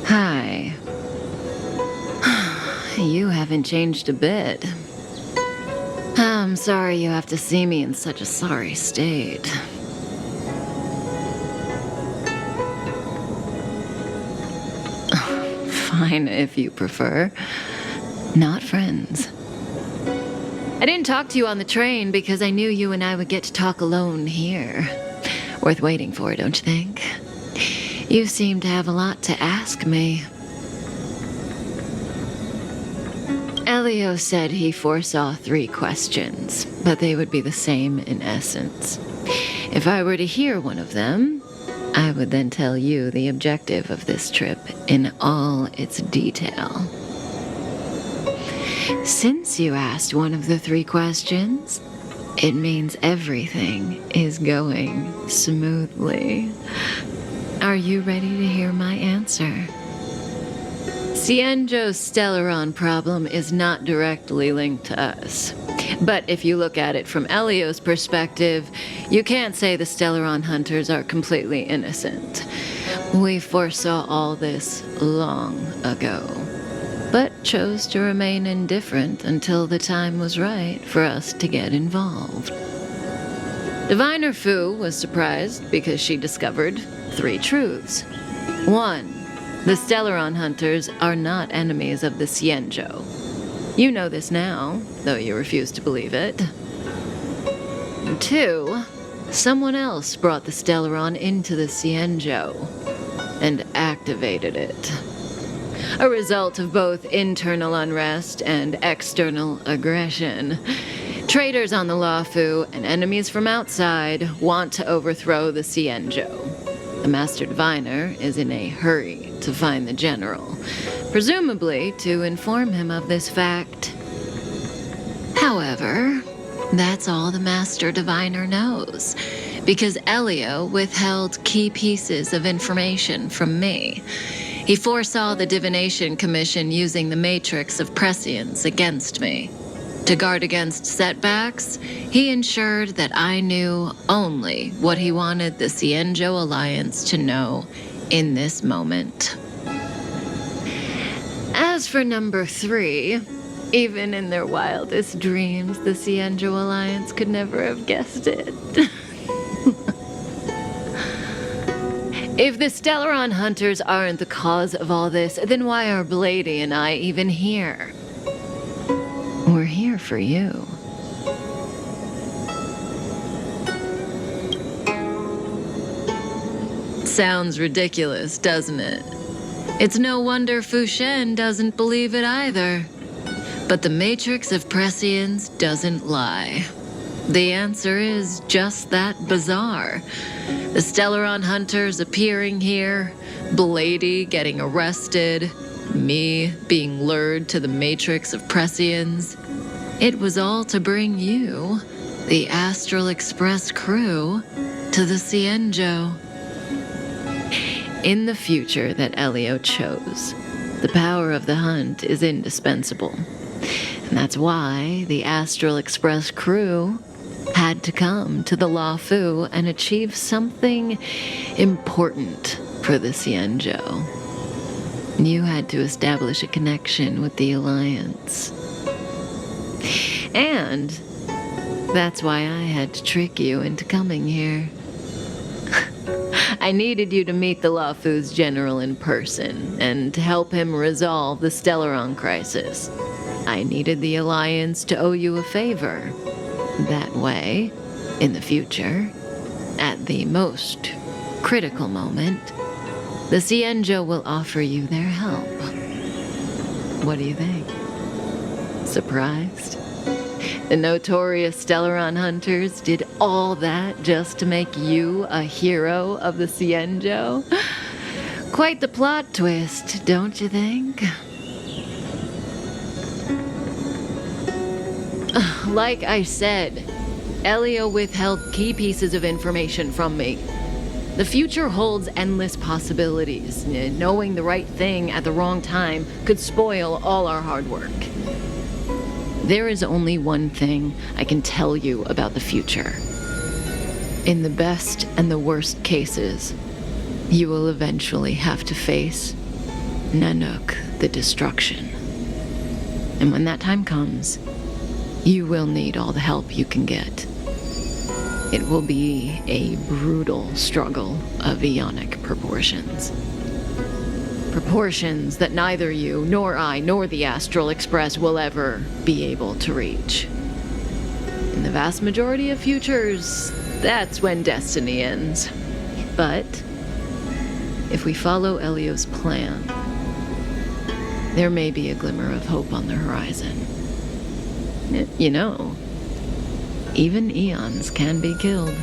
Hi. You haven't changed a bit. I'm sorry you have to see me in such a sorry state. Fine, if you prefer. Not friends. I didn't talk to you on the train because I knew you and I would get to talk alone here. Worth waiting for, don't you think? You seem to have a lot to ask me. Elio said he foresaw 3 questions, but they would be the same in essence. If I were to hear one of them, I would then tell you the objective of this trip in all its detail. Since you asked one of the 3 questions, it means everything is going smoothly. Are you ready to hear my answer? Cienjo's Stellaron problem is not directly linked to us. But if you look at it from Elio's perspective, you can't say the Stellaron hunters are completely innocent. We foresaw all this long ago, but chose to remain indifferent until the time was right for us to get involved. Diviner Fu was surprised because she discovered 3 truths. 1. The Stellaron hunters are not enemies of the Cienjo. You know this now, though you refuse to believe it. 2. Someone else brought the Stellaron into the Cienjo and activated it. A result of both internal unrest and external aggression. Traitors on the Luofu and enemies from outside want to overthrow the Cienjo. The Master Diviner is in a hurry to find the General, presumably to inform him of this fact. However, that's all the Master Diviner knows, because Elio withheld key pieces of information from me. He foresaw the Divination Commission using the matrix of prescience against me. To guard against setbacks, he ensured that I knew only what he wanted the Cienjo Alliance to know in this moment. As for number 3, even in their wildest dreams, the Cienjo Alliance could never have guessed it. If the Stellaron hunters aren't the cause of all this, then why are Blady and I even here? We're here for you. Sounds ridiculous, doesn't it? It's no wonder Fu Shen doesn't believe it either. But the matrix of prescience doesn't lie. The answer is just that bizarre. The Stellaron hunters appearing here, Blady getting arrested, me being lured to the matrix of prescience. It was all to bring you, the Astral Express crew, to the Cienjo. In the future that Elio chose, the power of the hunt is indispensable. And that's why the Astral Express crew had to come to the Luofu and achieve something important for the Cienjo. You had to establish a connection with the Alliance. And that's why I had to trick you into coming here. I needed you to meet the Luofu's general in person and to help him resolve the Stellaron crisis. I needed the Alliance to owe you a favor. That way, in the future, at the most critical moment, the Cienjo will offer you their help. What do you think? Surprised? The notorious Stellaron hunters did all that just to make you a hero of the Cienjo? Quite the plot twist, don't you think? Like I said, Elio withheld key pieces of information from me. The future holds endless possibilities. Knowing the right thing at the wrong time could spoil all our hard work. There is only one thing I can tell you about the future. In the best and the worst cases, you will eventually have to face Nanook, the destruction. And when that time comes, you will need all the help you can get. It will be a brutal struggle of eonic proportions. Proportions that neither you, nor I, nor the Astral Express will ever be able to reach. In the vast majority of futures, that's when destiny ends. But if we follow Elio's plan, there may be a glimmer of hope on the horizon. You know, even eons can be killed.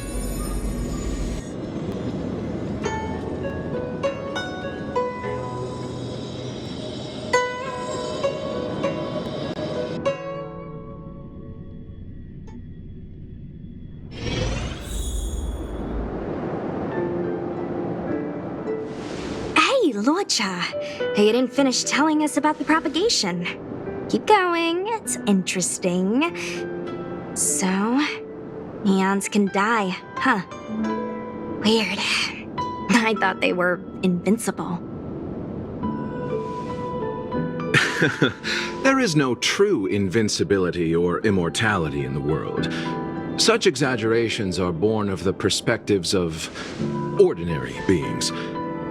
Hey, Lorcha, you didn't finish telling us about the propagation. Keep going, it's interesting. So, eons can die, huh? Weird. I thought they were invincible. There is no true invincibility or immortality in the world. Such exaggerations are born of the perspectives of ordinary beings.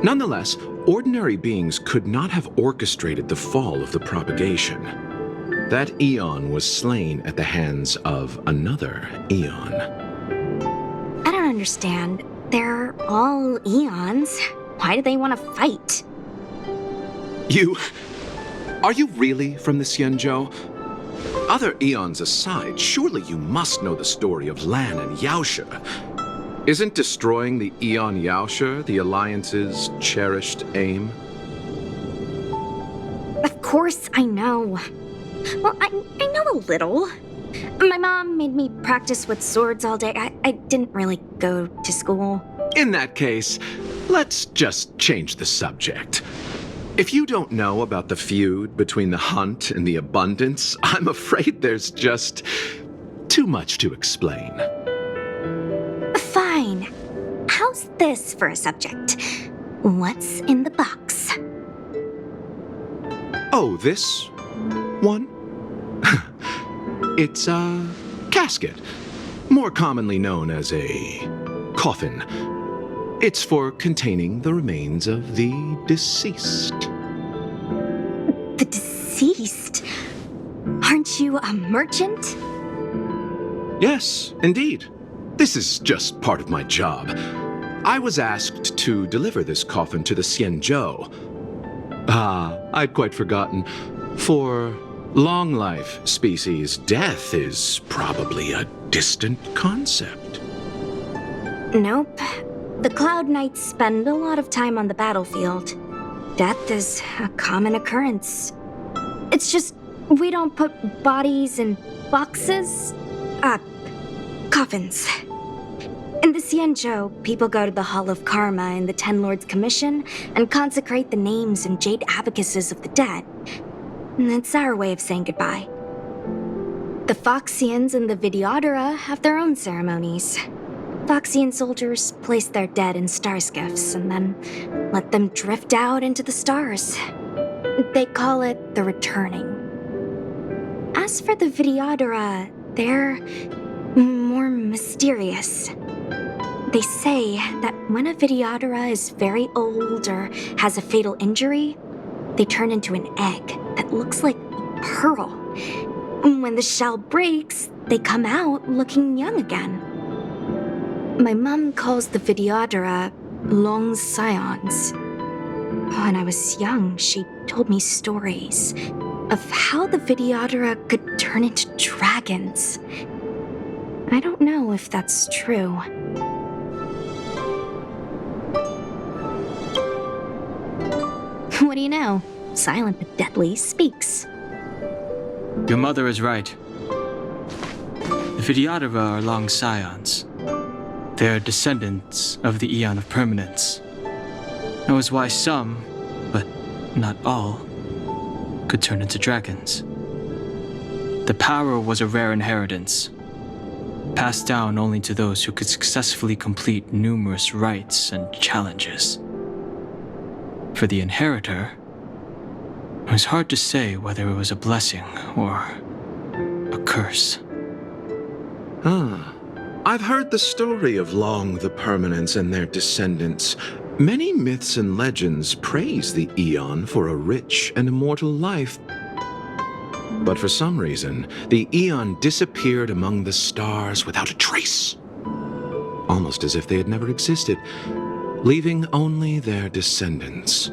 Nonetheless, ordinary beings could not have orchestrated the fall of the propagation. That eon was slain at the hands of another eon. I don't understand. They're all eons. Why do they want to fight? Are you really from the Xianzhou? Other eons aside, surely you must know the story of Lan and Yaoshe. Isn't destroying the Eon Yaoshe the Alliance's cherished aim? Of course I know. Well, I know a little. My mom made me practice with swords all day. I didn't really go to school. In that case, let's just change the subject. If you don't know about the feud between the Hunt and the Abundance, I'm afraid there's just too much to explain. Fine. How's this for a subject? What's in the box? Oh, this one? It's a casket, more commonly known as a coffin. It's for containing the remains of the deceased. The deceased? Aren't you a merchant? Yes, indeed. This is just part of my job. I was asked to deliver this coffin to the Xianzhou. I'd quite forgotten. For long life species, death is probably a distant concept. Nope. The Cloud Knights spend a lot of time on the battlefield. Death is a common occurrence. It's just we don't put bodies in boxes. Coffins. In the Xianzhou, people go to the Hall of Karma in the Ten Lords Commission and consecrate the names and jade abacuses of the dead. It's our way of saying goodbye. The Foxians and the Vidyadhara have their own ceremonies. Foxian soldiers place their dead in star skiffs and then let them drift out into the stars. They call it the returning. As for the Vidyadhara, they're more mysterious. They say that when a Vidyadhara is very old or has a fatal injury, they turn into an egg that looks like a pearl. When the shell breaks, they come out looking young again. My mom calls the Vidyadhara long scions. When I was young, she told me stories of how the Vidyadhara could turn into dragons. I don't know if that's true. What do you know? Silent but deadly speaks. Your mother is right. The Vidyadhara are long scions. They are descendants of the Eon of Permanence. That was why some, but not all, could turn into dragons. The power was a rare inheritance, passed down only to those who could successfully complete numerous rites and challenges. For the inheritor, was hard to say whether it was a blessing or a curse. I've heard the story of Long the Permanents and their descendants. Many myths and legends praise the Eon for a rich and immortal life. But for some reason, the Eon disappeared among the stars without a trace. Almost as if they had never existed, leaving only their descendants.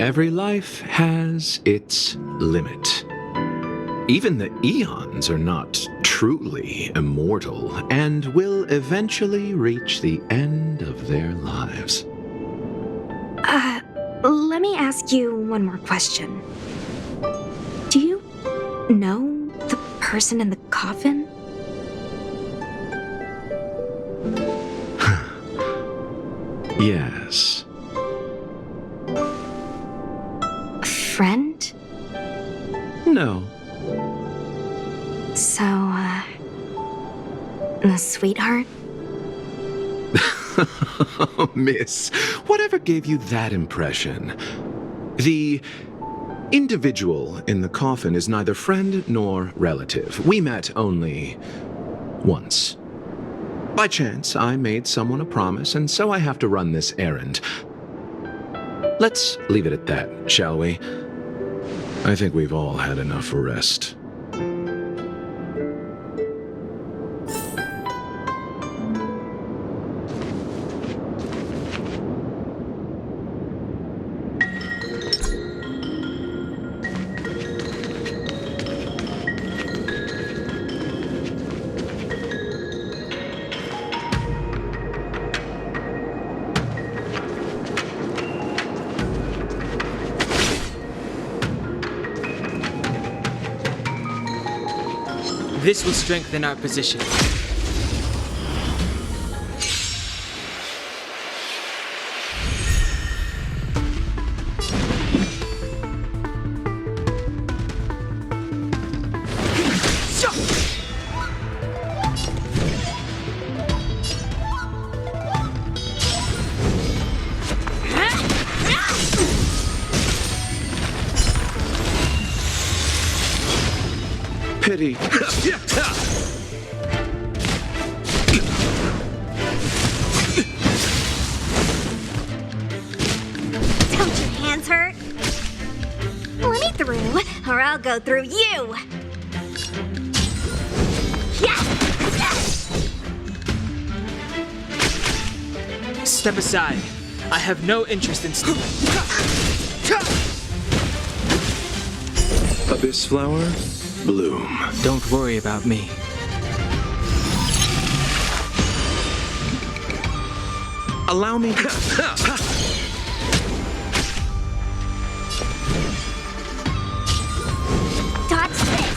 Every life has its limit. Even the Eons are not truly immortal and will eventually reach the end of their lives. Let me ask you one more question. Do you know the person in the coffin? Yes. A friend? No. So, a sweetheart? Miss, whatever gave you that impression? The individual in the coffin is neither friend nor relative. We met only once. By chance, I made someone a promise, and so I have to run this errand. Let's leave it at that, shall we? I think we've all had enough rest. This will strengthen our position. Pity. Don't your hands hurt? Let me through, or I'll go through you! Step aside. I have no interest in Abyss flower, bloom. Don't worry about me. Allow me. Dodge this!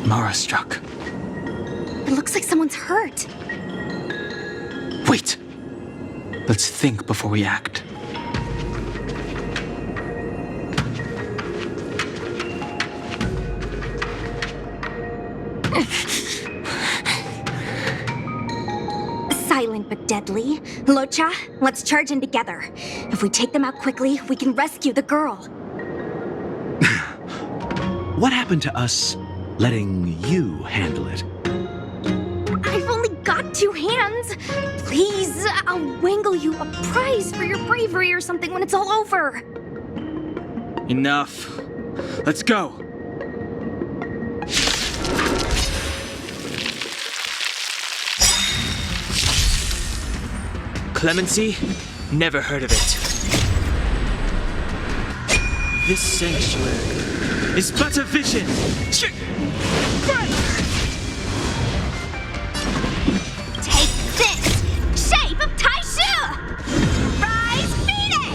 Mara struck. It looks like someone's hurt. Wait! Let's think before we act. Silent but deadly. Locha, let's charge in together. If we take them out quickly, we can rescue the girl. What happened to us letting you handle it? I've only got 2 hands. Please, I'll wangle you a prize for your bravery or something when it's all over. Enough. Let's go. Clemency? Never heard of it. This sanctuary is but a vision. Take this! Shape of Taishu! Rise Phoenix!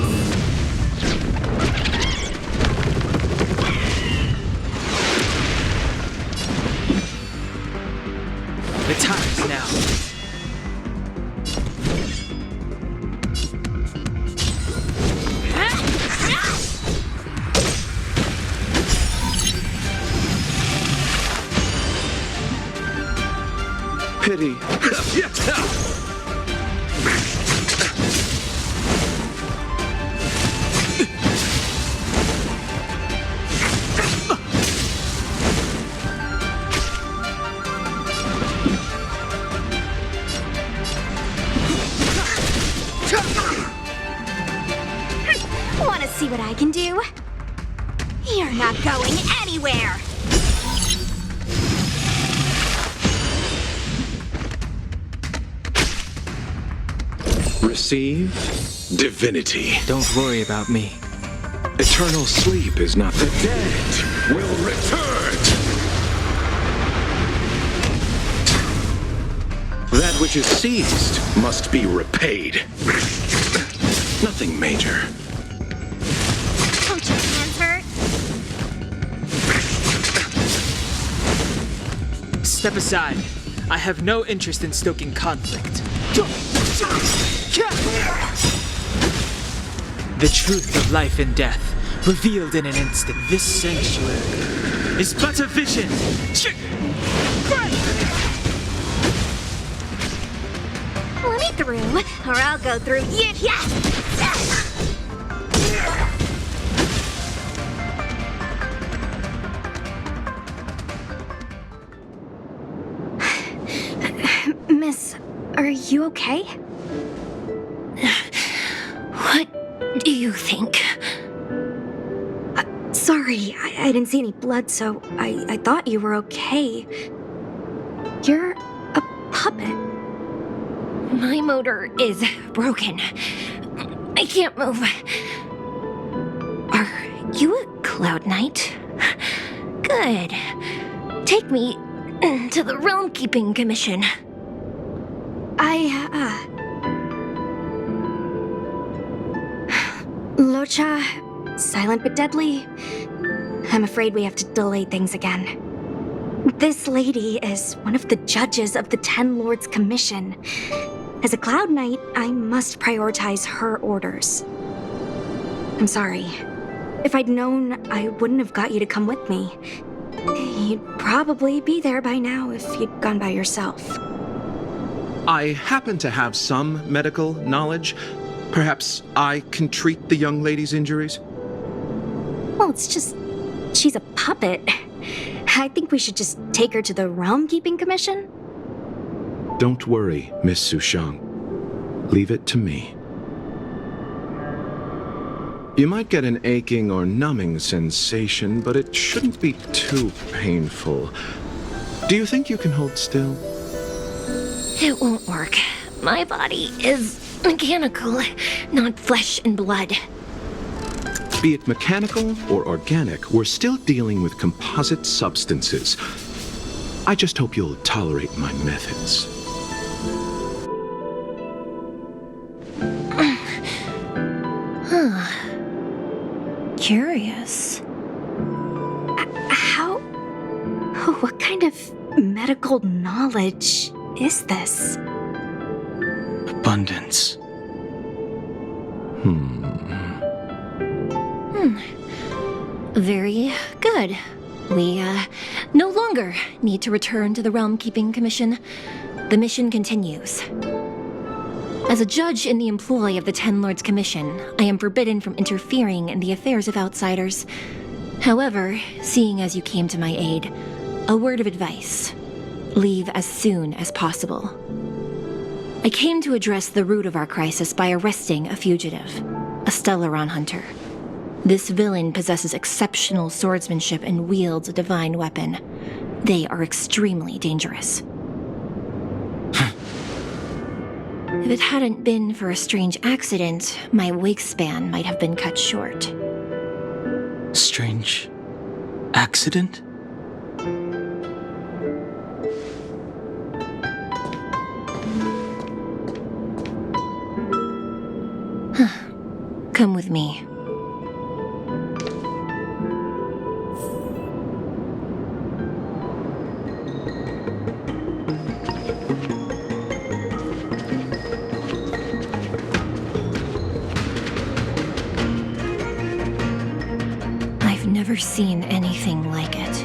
Pity. Wanna see what I can do? You're not going anywhere! Receive divinity. Don't worry about me. Eternal sleep is not the dead will return. That which is seized must be repaid. Nothing major. Don't your hands hurt? Step aside. I have no interest in stoking conflict. The truth of life and death, revealed in an instant. This sanctuary is but a vision. Let me through, or I'll go through you. Miss, are you okay? What do you think? Sorry, I didn't see any blood, so I thought you were okay. You're a puppet. My motor is broken. I can't move. Are you a Cloud Knight? Good. Take me to the Realm Keeping Commission. Locha, silent but deadly. I'm afraid we have to delay things again. This lady is one of the judges of the Ten Lords Commission. As a Cloud Knight, I must prioritize her orders. I'm sorry. If I'd known, I wouldn't have got you to come with me. You'd probably be there by now if you'd gone by yourself. I happen to have some medical knowledge. Perhaps I can treat the young lady's injuries? Well, it's just... she's a puppet. I think we should just take her to the Realm Keeping Commission. Don't worry, Miss Sushang. Leave it to me. You might get an aching or numbing sensation, but it shouldn't be too painful. Do you think you can hold still? It won't work. My body is mechanical, not flesh and blood. Be it mechanical or organic, we're still dealing with composite substances. I just hope you'll tolerate my methods. Curious. What kind of medical knowledge is this? Abundance. Very good. We, no longer need to return to the Realm Keeping Commission. The mission continues. As a judge in the employ of the Ten Lords Commission, I am forbidden from interfering in the affairs of outsiders. However, seeing as you came to my aid, a word of advice. Leave as soon as possible. I came to address the root of our crisis by arresting a fugitive, a Stellaron hunter. This villain possesses exceptional swordsmanship and wields a divine weapon. They are extremely dangerous. If it hadn't been for a strange accident, my wake span might have been cut short. Strange accident? Come with me. I've never seen anything like it.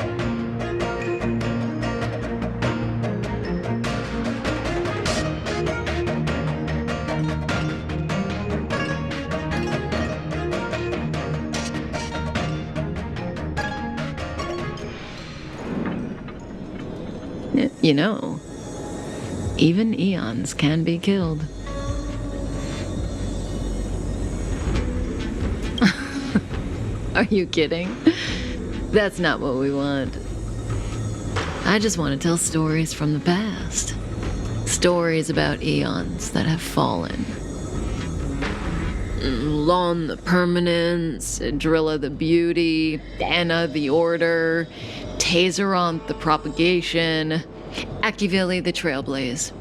You know, even eons can be killed. Are you kidding? That's not what we want. I just want to tell stories from the past. Stories about eons that have fallen. Lon the Permanence, Drilla the Beauty, Anna the Order, Tazeronth the Propagation, Akivili the Trailblaze.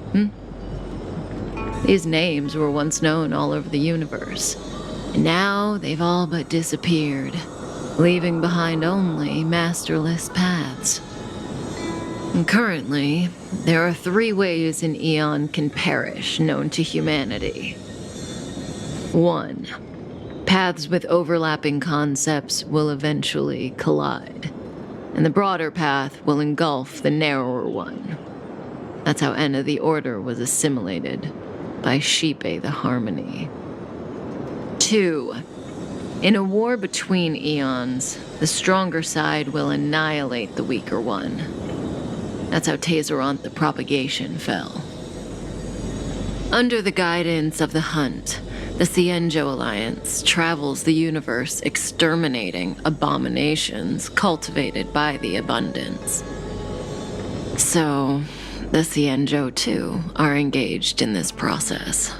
These names were once known all over the universe, and now they've all but disappeared, leaving behind only masterless paths. And currently, there are 3 ways an eon can perish known to humanity. 1. Paths with overlapping concepts will eventually collide, and the broader path will engulf the narrower one. That's how Enna the Order was assimilated by Shipe the Harmony. 2. In a war between eons, the stronger side will annihilate the weaker one. That's how Tazeronth the Propagation fell. Under the guidance of the Hunt, the Cienjo Alliance travels the universe exterminating abominations cultivated by the Abundance. So, the Cienjo, too, are engaged in this process.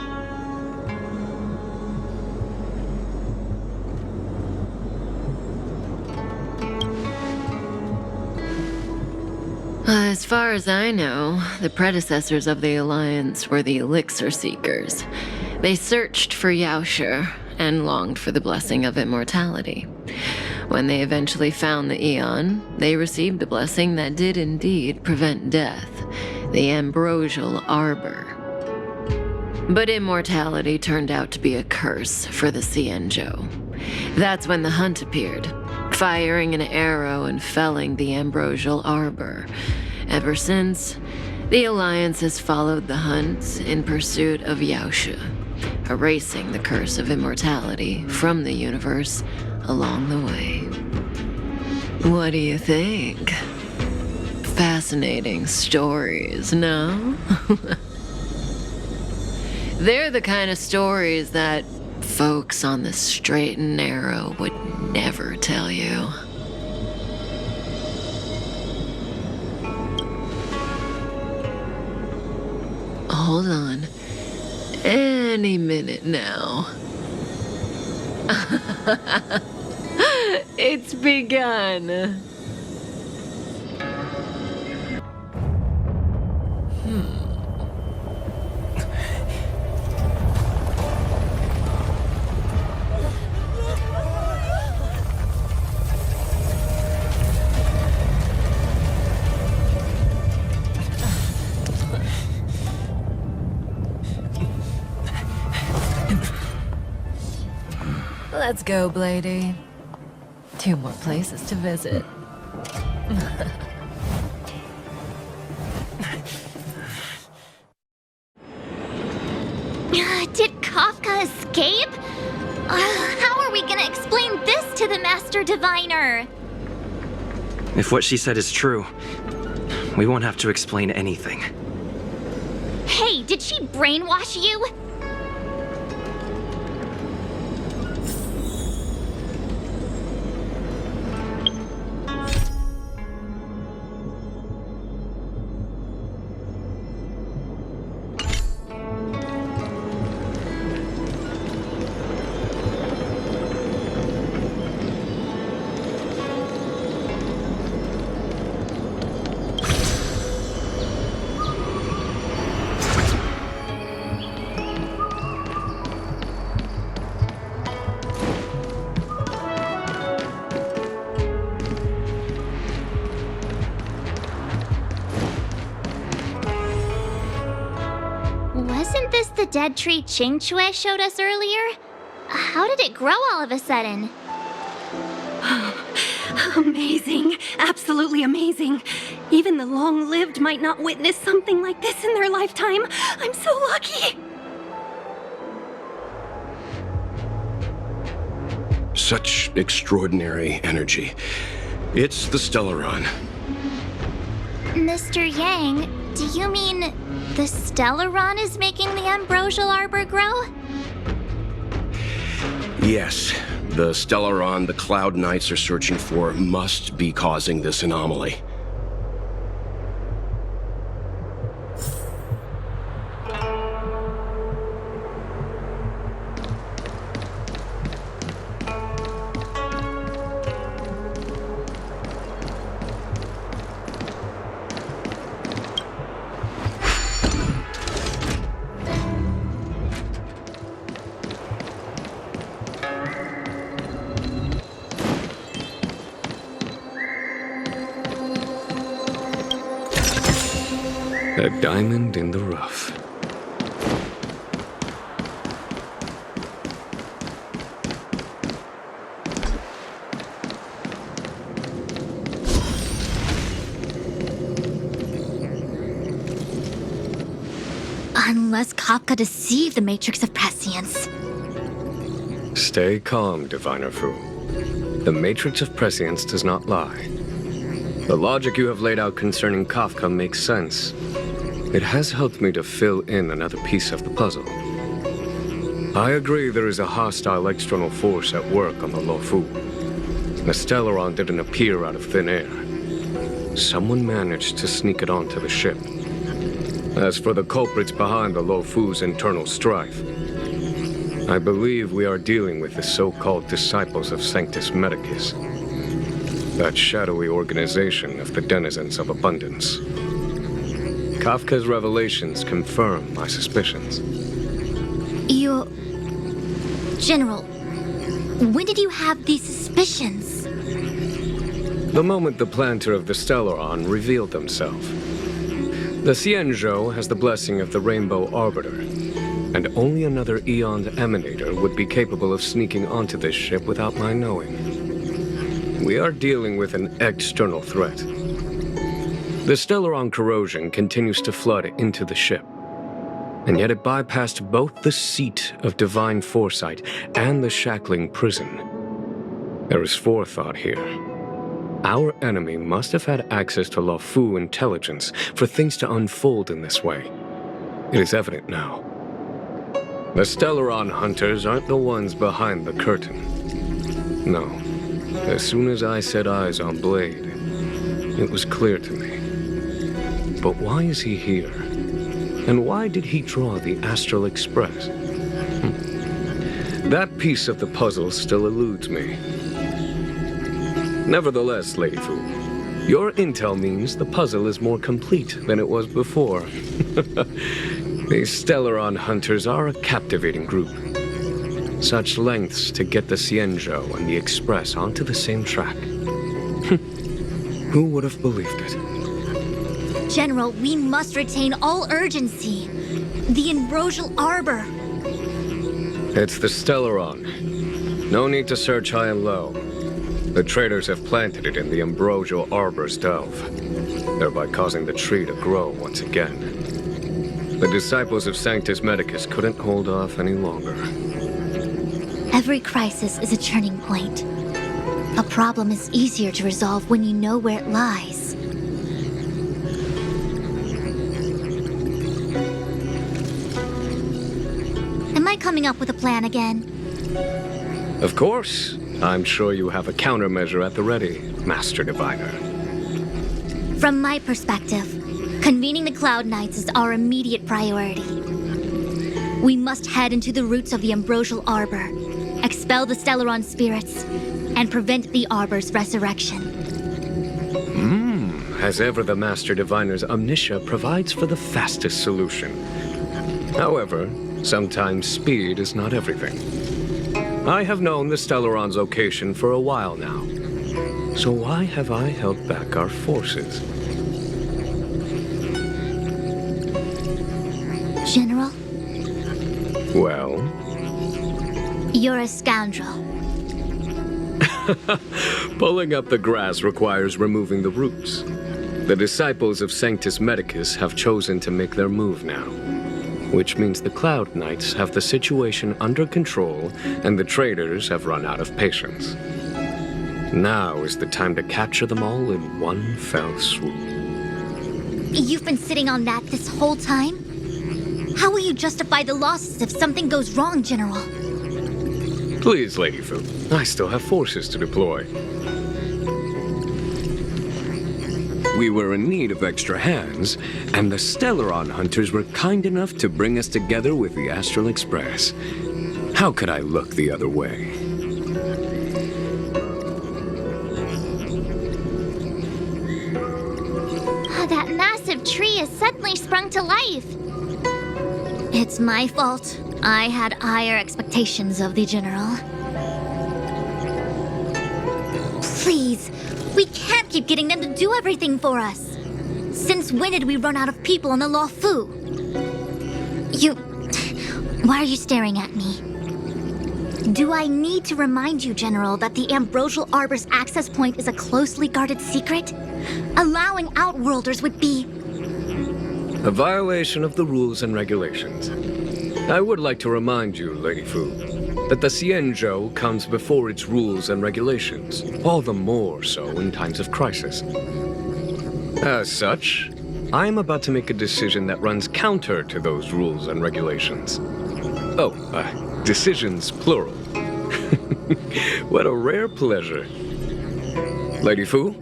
As far as I know, the predecessors of the Alliance were the Elixir Seekers. They searched for Yaoshe and longed for the blessing of immortality. When they eventually found the Eon, they received the blessing that did indeed prevent death, the Ambrosial Arbor. But immortality turned out to be a curse for the Cienjo. That's when the Hunt appeared, firing an arrow and felling the Ambrosial Arbor. Ever since, the Alliance has followed the Hunt in pursuit of Yaoshe, erasing the curse of immortality from the universe along the way. What do you think? Fascinating stories, no? They're the kind of stories that folks on the straight and narrow would never tell you. Hold on. Any minute now. It's begun. Let's go, Blady. 2 more places to visit. Did Kafka escape? How are we gonna explain this to the Master Diviner? If what she said is true, we won't have to explain anything. Hey, did she brainwash you? Wasn't this the dead tree Qingque showed us earlier? How did it grow all of a sudden? Amazing. Absolutely amazing. Even the long-lived might not witness something like this in their lifetime. I'm so lucky. Such extraordinary energy. It's the Stellaron. Mr. Yang, do you mean the Stellaron is making the ambrosial arbor grow? Yes, the Stellaron the Cloud Knights are searching for must be causing this anomaly. A diamond in the rough. Unless Kafka deceived the Matrix of Prescience. Stay calm, Diviner Fu. The Matrix of Prescience does not lie. The logic you have laid out concerning Kafka makes sense. It has helped me to fill in another piece of the puzzle. I agree there is a hostile external force at work on the Luofu. The Stellaron didn't appear out of thin air. Someone managed to sneak it onto the ship. As for the culprits behind the Luofu's internal strife, I believe we are dealing with the so-called disciples of Sanctus Medicus, that shadowy organization of the denizens of abundance. Kafka's revelations confirm my suspicions. General, when did you have these suspicions? The moment the planter of the Stellaron revealed themselves. The Xianzhou has the blessing of the Rainbow Arbiter, and only another Eon's Emanator would be capable of sneaking onto this ship without my knowing. We are dealing with an external threat. The Stellaron corrosion continues to flood into the ship, and yet it bypassed both the seat of divine foresight and the shackling prison. There is forethought here. Our enemy must have had access to Luofu intelligence for things to unfold in this way. It is evident now. The Stellaron hunters aren't the ones behind the curtain. No. As soon as I set eyes on Blade, it was clear to me. But why is he here? And why did he draw the Astral Express? That piece of the puzzle still eludes me. Nevertheless, Lady Fu, your intel means the puzzle is more complete than it was before. These Stellaron hunters are a captivating group. Such lengths to get the Xianzhou and the Express onto the same track. Who would have believed it? General, we must retain all urgency. The ambrosial arbor. It's the Stellaron. No need to search high and low. The traders have planted it in the ambrosial arbor's delve, thereby causing the tree to grow once again. The disciples of Sanctus Medicus couldn't hold off any longer. Every crisis is a turning point. A problem is easier to resolve when you know where it lies. Am I coming up with a plan again? Of course. I'm sure you have a countermeasure at the ready, Master Diviner. From my perspective, convening the Cloud Knights is our immediate priority. We must head into the roots of the ambrosial arbor, expel the Stellaron spirits, and prevent the arbor's resurrection. As ever, the Master Diviner's omniscia provides for the fastest solution. However, sometimes speed is not everything. I have known the Stellaron's location for a while now. So why have I held back our forces? General? Well? You're a scoundrel. Pulling up the grass requires removing the roots. The disciples of Sanctus Medicus have chosen to make their move now, which means the Cloud Knights have the situation under control and the traders have run out of patience. Now is the time to capture them all in one fell swoop. You've been sitting on that this whole time? How will you justify the losses if something goes wrong, General? Please, Lady Fu. I still have forces to deploy. We were in need of extra hands, and the Stellaron hunters were kind enough to bring us together with the Astral Express. How could I look the other way? That massive tree has suddenly sprung to life. It's my fault. I had higher expectations of the General. Please, we can't keep getting them to do everything for us. Since when did we run out of people on the Law Fu? Why are you staring at me? Do I need to remind you, General, that the Ambrosial Arbor's access point is a closely guarded secret? Allowing Outworlders would be a violation of the rules and regulations. I would like to remind you, Lady Fu, that the Xianzhou comes before its rules and regulations, all the more so in times of crisis. As such, I am about to make a decision that runs counter to those rules and regulations. Oh, decisions plural. What a rare pleasure. Lady Fu,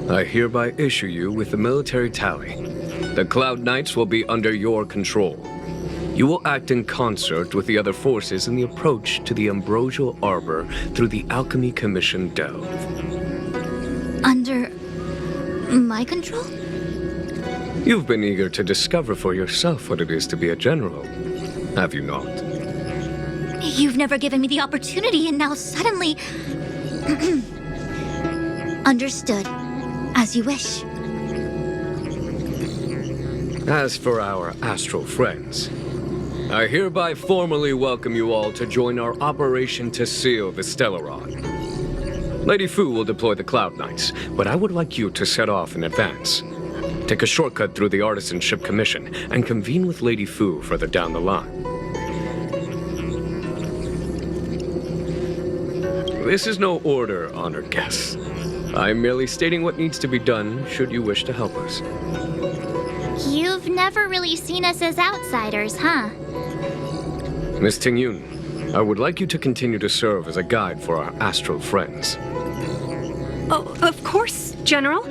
I hereby issue you with the military tally. The Cloud Knights will be under your control. You will act in concert with the other forces in the approach to the Ambrosial Arbor through the Alchemy Commission Delve. Under my control? You've been eager to discover for yourself what it is to be a general, have you not? You've never given me the opportunity, and now suddenly... Understood. As you wish. As for our astral friends, I hereby formally welcome you all to join our operation to seal the Stellaron. Lady Fu will deploy the Cloud Knights, but I would like you to set off in advance. Take a shortcut through the Artisanship Commission and convene with Lady Fu further down the line. This is no order, honored guests. I'm merely stating what needs to be done should you wish to help us. You've never really seen us as outsiders, huh? Miss Tingyun, I would like you to continue to serve as a guide for our astral friends. Oh, of course, General.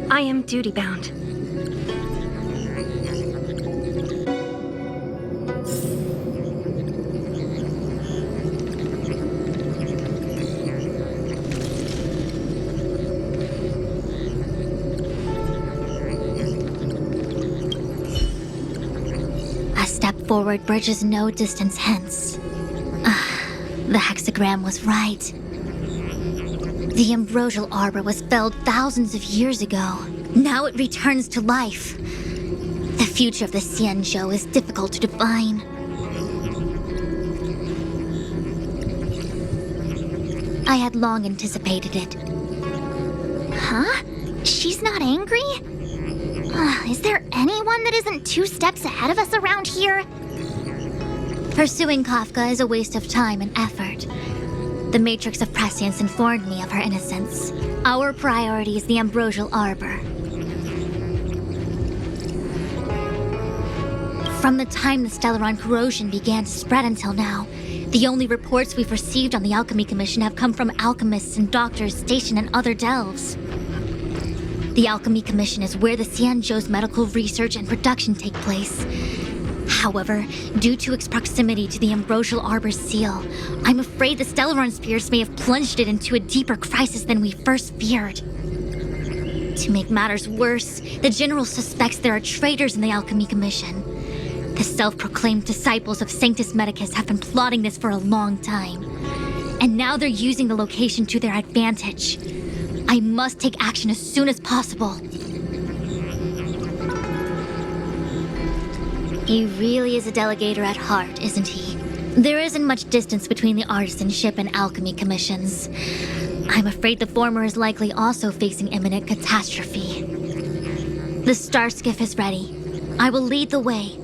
I am duty-bound. Forward bridge is no distance hence. The hexagram was right. The Ambrosial Arbor was felled thousands of years ago. Now it returns to life. The future of the Xianzhou is difficult to define. I had long anticipated it. Huh? She's not angry? Is there anyone that isn't 2 steps ahead of us around here? Pursuing Kafka is a waste of time and effort. The Matrix of Prescience informed me of her innocence. Our priority is the Ambrosial Arbor. From the time the Stellaron corrosion began to spread until now, the only reports we've received on the Alchemy Commission have come from alchemists and doctors stationed in other delves. The Alchemy Commission is where the Xianzhou's medical research and production take place. However, due to its proximity to the Ambrosial Arbor's seal, I'm afraid the Stellaron spirits may have plunged it into a deeper crisis than we first feared. To make matters worse, the General suspects there are traitors in the Alchemy Commission. The self-proclaimed disciples of Sanctus Medicus have been plotting this for a long time. And now they're using the location to their advantage. I must take action as soon as possible. He really is a delegator at heart, isn't he? There isn't much distance between the Artisanship and Alchemy Commissions. I'm afraid the former is likely also facing imminent catastrophe. The star skiff is ready. I will lead the way.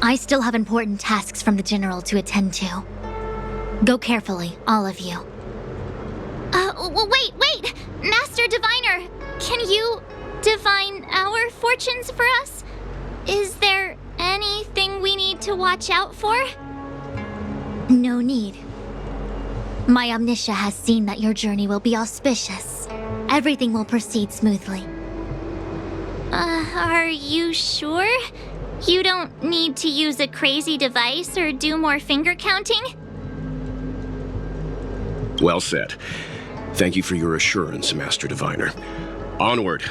I still have important tasks from the General to attend to. Go carefully, all of you. Wait! Master Diviner! Can you divine our fortunes for us? Is there anything we need to watch out for? No need. My Omniscia has seen that your journey will be auspicious. Everything will proceed smoothly. Are you sure? You don't need to use a crazy device or do more finger counting? Well said. Thank you for your assurance, Master Diviner. Onward.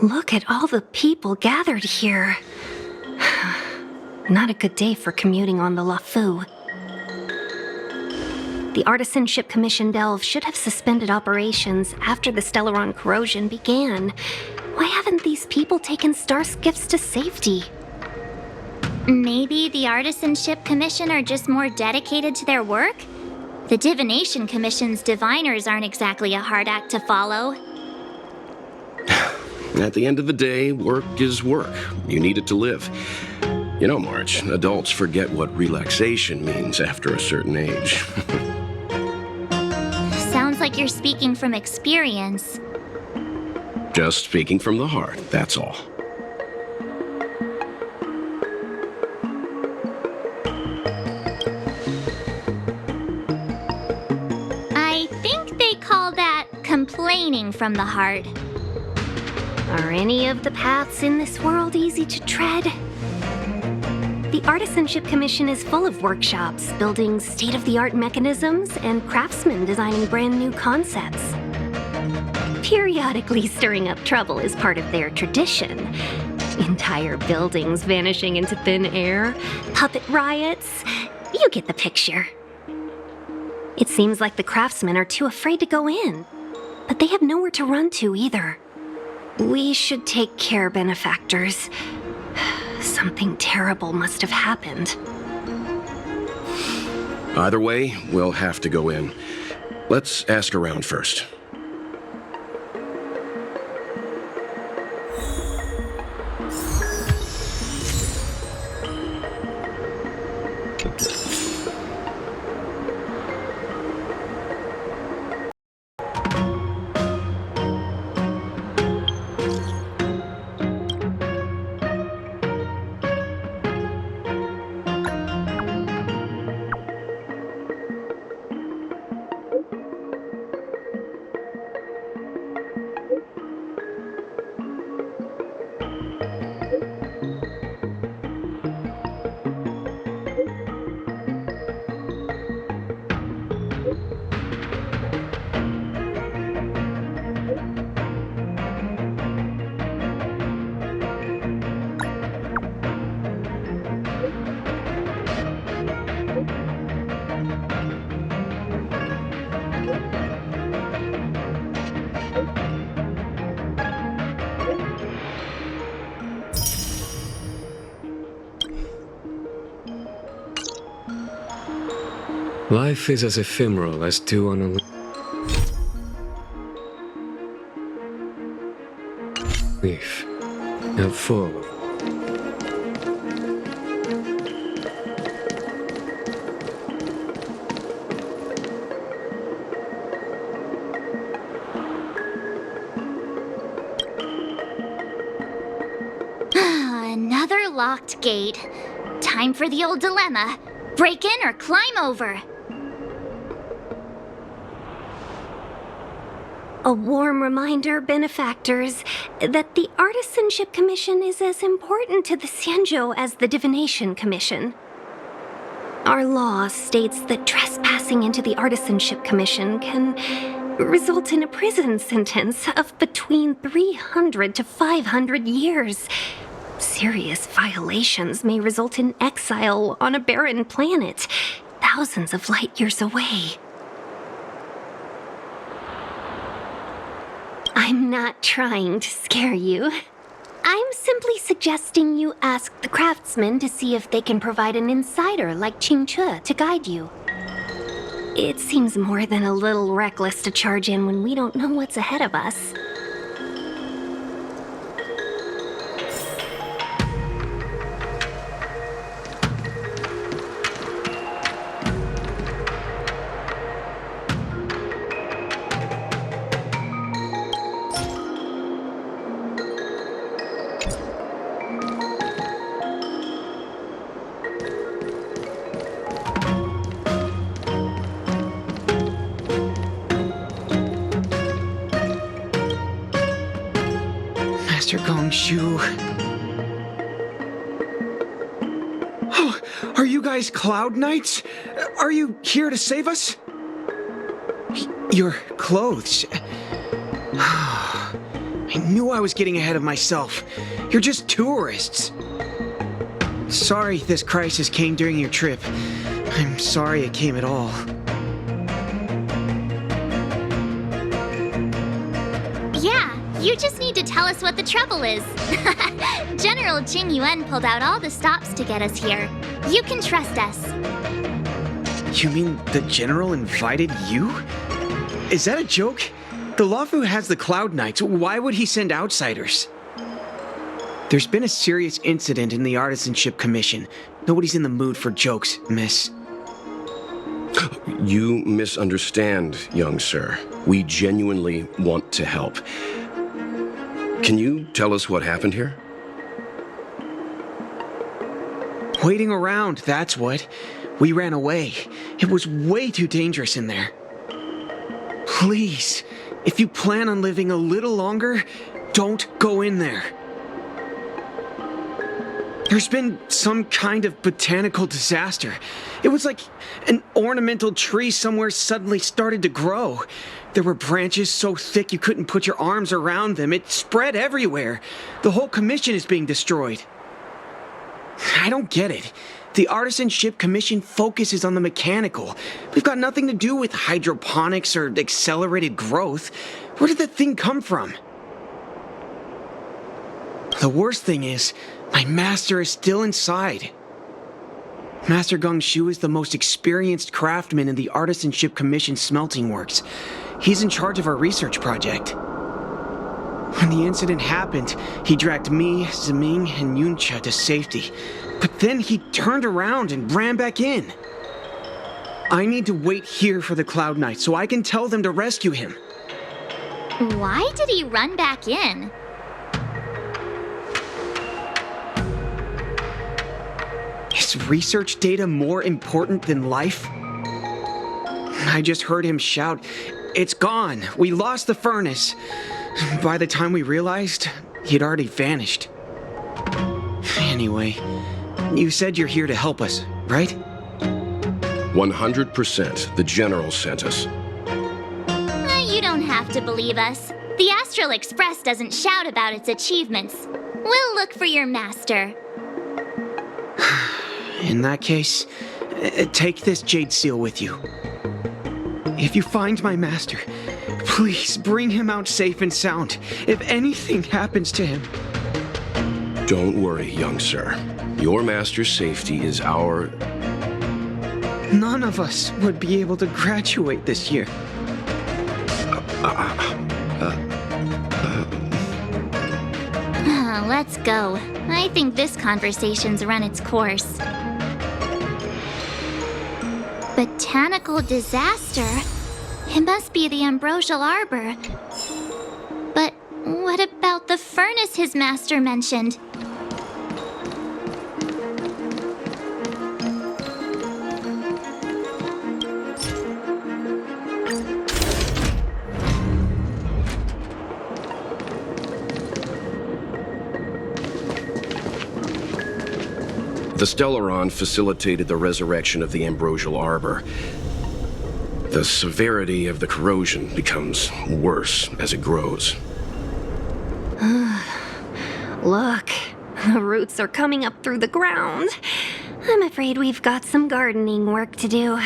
Look at all the people gathered here. Not a good day for commuting on the LaFu. The Artisanship Commission Delve should have suspended operations after the Stellaron corrosion began. Why haven't these people taken star skiffs to safety? Maybe the Artisanship Commission are just more dedicated to their work? The Divination Commission's diviners aren't exactly a hard act to follow. At the end of the day, work is work. You need it to live. You know, March, adults forget what relaxation means after a certain age. Sounds like you're speaking from experience. Just speaking from the heart, that's all. I think they call that complaining from the heart. Are any of the paths in this world easy to tread? The Artisanship Commission is full of workshops, building state-of-the-art mechanisms, and craftsmen designing brand new concepts. Periodically stirring up trouble is part of their tradition. Entire buildings vanishing into thin air, puppet riots. You get the picture. It seems like the craftsmen are too afraid to go in, but they have nowhere to run to either. We should take care, benefactors. Something terrible must have happened. Either way, we'll have to go in. Let's ask around first. Life is as ephemeral as dew on a leaf, and full of Another locked gate. Time for the old dilemma. Break in or climb over. A warm reminder, benefactors, that the Artisanship Commission is as important to the Xianzhou as the Divination Commission. Our law states that trespassing into the Artisanship Commission can result in a prison sentence of between 300 to 500 years. Serious violations may result in exile on a barren planet. thousands of light years away. I'm not trying to scare you. I'm simply suggesting you ask the craftsmen to see if they can provide an insider like Ching-Che to guide you. It seems more than a little reckless to charge in when we don't know what's ahead of us. Gongshu. Oh, are you guys Cloud Knights? Are you here to save us? Your clothes. I knew I was getting ahead of myself. You're just tourists. Sorry this crisis came during your trip. I'm sorry it came at all. Yeah, you just need to tell us what the trouble is. General Jing Yuan pulled out all the stops to get us here. You can trust us. You mean the General invited you? Is that a joke? The Luofu has the Cloud Knights. Why would he send outsiders? There's been a serious incident in the Artisanship Commission. Nobody's in the mood for jokes, miss. You misunderstand, young sir. We genuinely want to help. Can you tell us what happened here? Waiting around, that's what. We ran away. It was way too dangerous in there. Please, if you plan on living a little longer, don't go in there. There's been some kind of botanical disaster. It was like an ornamental tree somewhere suddenly started to grow. There were branches so thick you couldn't put your arms around them. It spread everywhere. The whole commission is being destroyed. I don't get it. The Artisanship Commission focuses on the mechanical. We've got nothing to do with hydroponics or accelerated growth. Where did that thing come from? The worst thing is, my master is still inside. Master Gongshu is the most experienced craftsman in the Artisanship Commission smelting works. He's in charge of our research project. When the incident happened, he dragged me, Zeming, and Yuncha to safety. But then he turned around and ran back in. I need to wait here for the Cloud Knights so I can tell them to rescue him. Why did he run back in? Is research data more important than life? I just heard him shout, "It's gone! We lost the furnace!" By the time we realized, he'd already vanished. Anyway, you said you're here to help us, right? 100%. The General sent us. You don't have to believe us. The Astral Express doesn't shout about its achievements. We'll look for your master. In that case, take this jade seal with you. If you find my master, please bring him out safe and sound. If anything happens to him... Don't worry, young sir. Your master's safety is our... None of us would be able to graduate this year. Let's go. I think this conversation's run its course. Botanical disaster? It must be the ambrosial arbor. But what about the furnace his master mentioned? The Stellaron facilitated the resurrection of the ambrosial arbor. The severity of the corrosion becomes worse as it grows. Look, the roots are coming up through the ground. I'm afraid we've got some gardening work to do.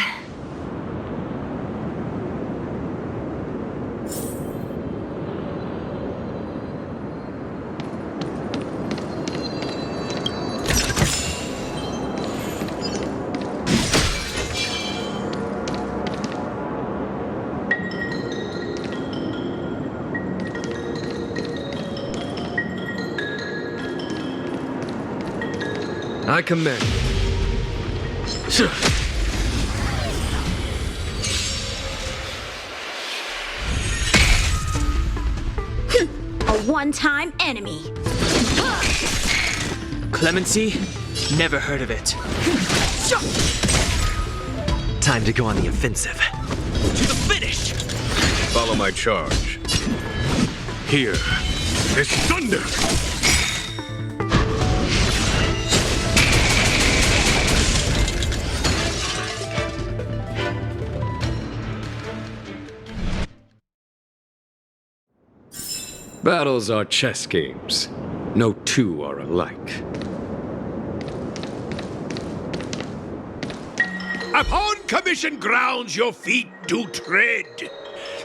I commend you. A one-time enemy. Clemency? Never heard of it. Time to go on the offensive. To the finish! Follow my charge. Here is thunder! Battles are chess games. No two are alike. Upon commission grounds your feet do tread.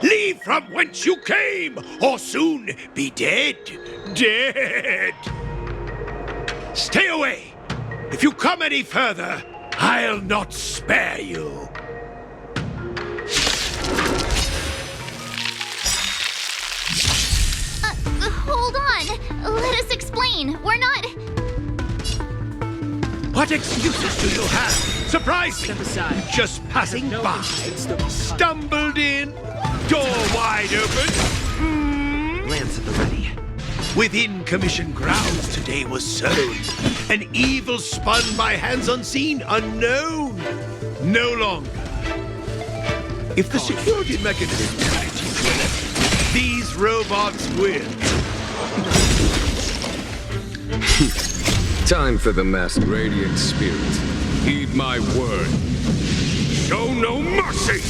Leave from whence you came, or soon be dead. Dead! Stay away! If you come any further, I'll not spare you. Hold on. Let us explain. We're not... What excuses do you have? Surprised me. Just passing by. Stumbled in. Door wide open. Lance at the ready. Within commission grounds today was sown. An evil spun by hands unseen, unknown. No longer. If the security mechanism is these robots will. Time for the masked radiant spirit. Heed my word. Show no mercy!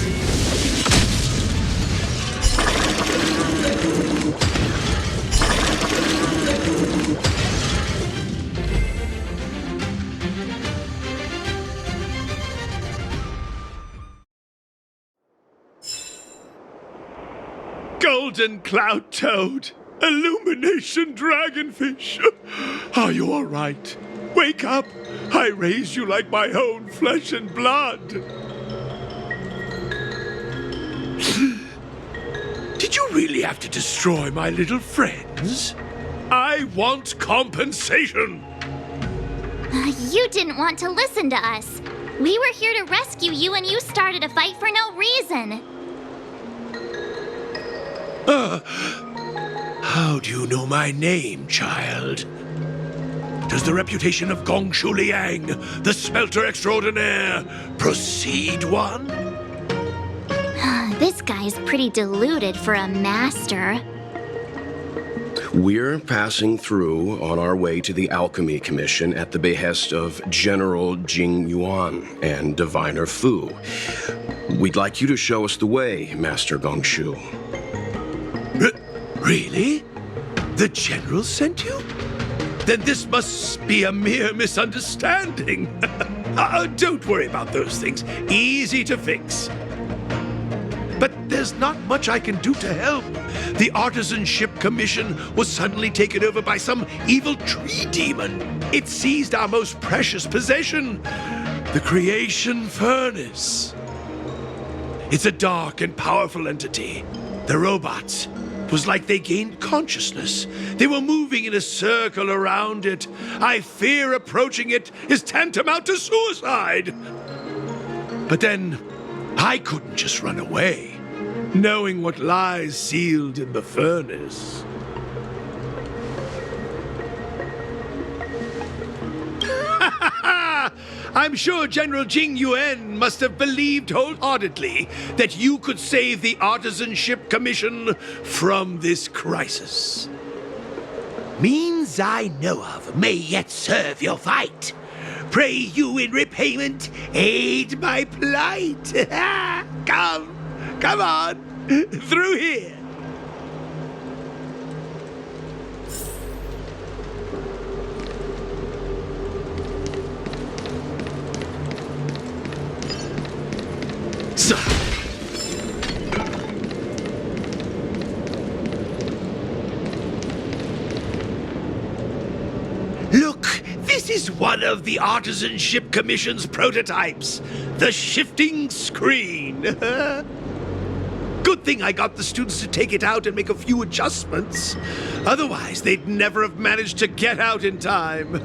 Golden cloud toad. Illumination dragonfish. Are you all right? Wake up. I raised you like my own flesh and blood. Did you really have to destroy my little friends? I want compensation. You didn't want to listen to us. We were here to rescue you and you started a fight for no reason. How do you know my name, child? Does the reputation of Gongshu Liang, the smelter extraordinaire, precede one? This guy's pretty deluded for a master. We're passing through on our way to the Alchemy Commission at the behest of General Jing Yuan and Diviner Fu. We'd like you to show us the way, Master Gongshu. Really? The General sent you? Then this must be a mere misunderstanding. Don't worry about those things. Easy to fix. But there's not much I can do to help. The Artisanship Commission was suddenly taken over by some evil tree demon. It seized our most precious possession, the Creation Furnace. It's a dark and powerful entity. The robots. It was like they gained consciousness. They were moving in a circle around it. I fear approaching it is tantamount to suicide. But then, I couldn't just run away, knowing what lies sealed in the furnace. I'm sure General Jing Yuan must have believed wholeheartedly that you could save the Artisanship Commission from this crisis. Means I know of may yet serve your fight. Pray you in repayment aid my plight. Come on, through here. This is one of the Artisanship Commission's prototypes, the shifting screen. Good thing I got the students to take it out and make a few adjustments. Otherwise, they'd never have managed to get out in time.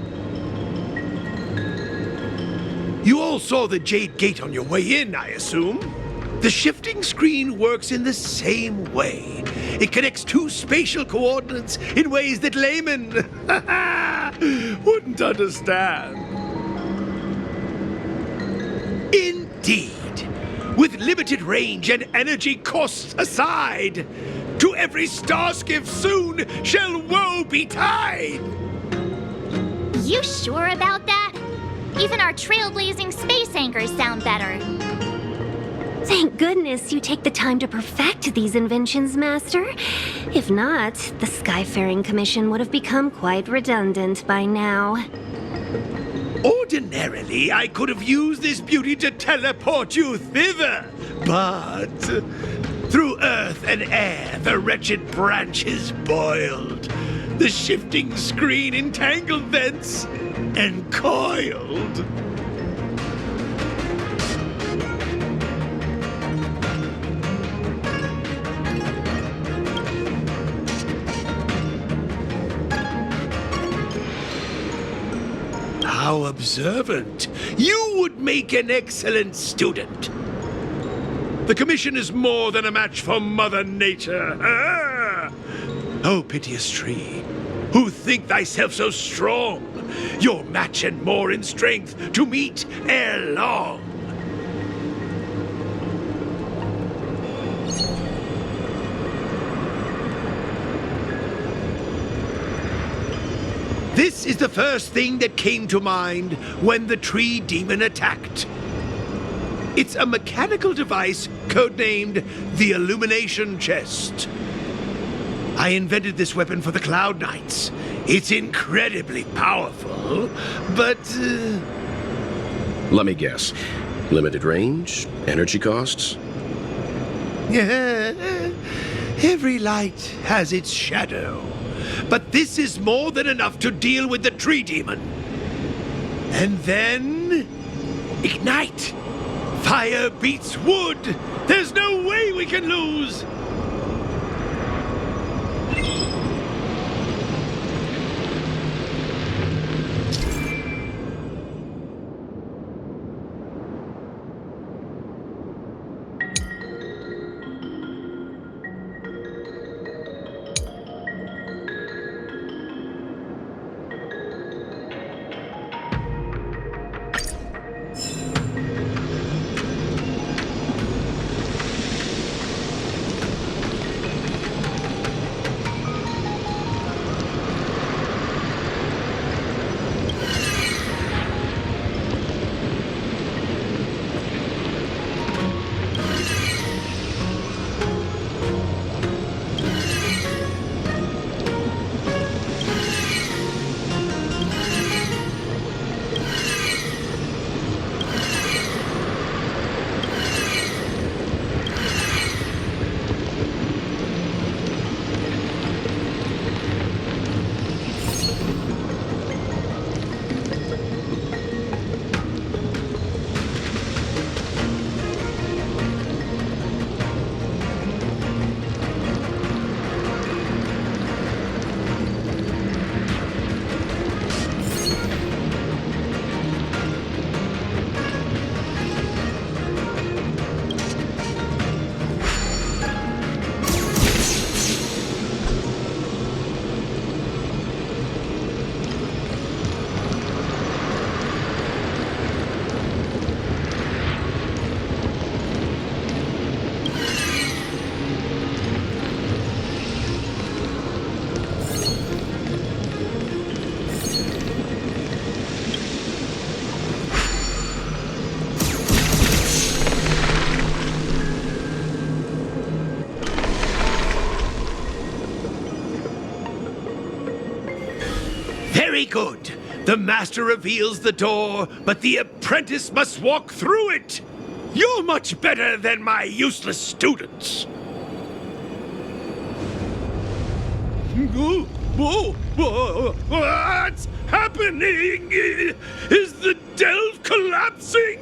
You all saw the Jade Gate on your way in, I assume? The shifting screen works in the same way. It connects two spatial coordinates in ways that laymen wouldn't understand. Indeed. With limited range and energy costs aside, to every star skiff soon shall woe betide! You sure about that? Even our trailblazing space anchors sound better. Thank goodness you take the time to perfect these inventions, Master. If not, the Skyfaring Commission would have become quite redundant by now. Ordinarily, I could have used this beauty to teleport you thither, but through earth and air, the wretched branches boiled. The shifting screen entangled thence and coiled. How observant. You would make an excellent student. The Commission is more than a match for Mother Nature. Ah! Oh, piteous tree, who think thyself so strong, your match and more in strength to meet ere long. This is the first thing that came to mind when the tree demon attacked. It's a mechanical device codenamed the Illumination Chest. I invented this weapon for the Cloud Knights. It's incredibly powerful, but... Let me guess. Limited range? Energy costs? Every light has its shadow. But this is more than enough to deal with the tree demon. And then... ignite! Fire beats wood! There's no way we can lose! Very good. The master reveals the door, but the apprentice must walk through it. You're much better than my useless students. Whoa! What's happening? Is the delve collapsing?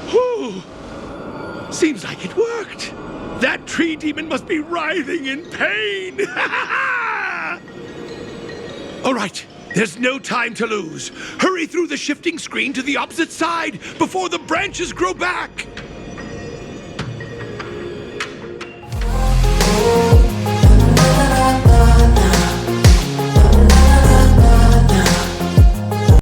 Whoa! Seems like it worked. That tree demon must be writhing in pain. All right, there's no time to lose. Hurry through the shifting screen to the opposite side before the branches grow back.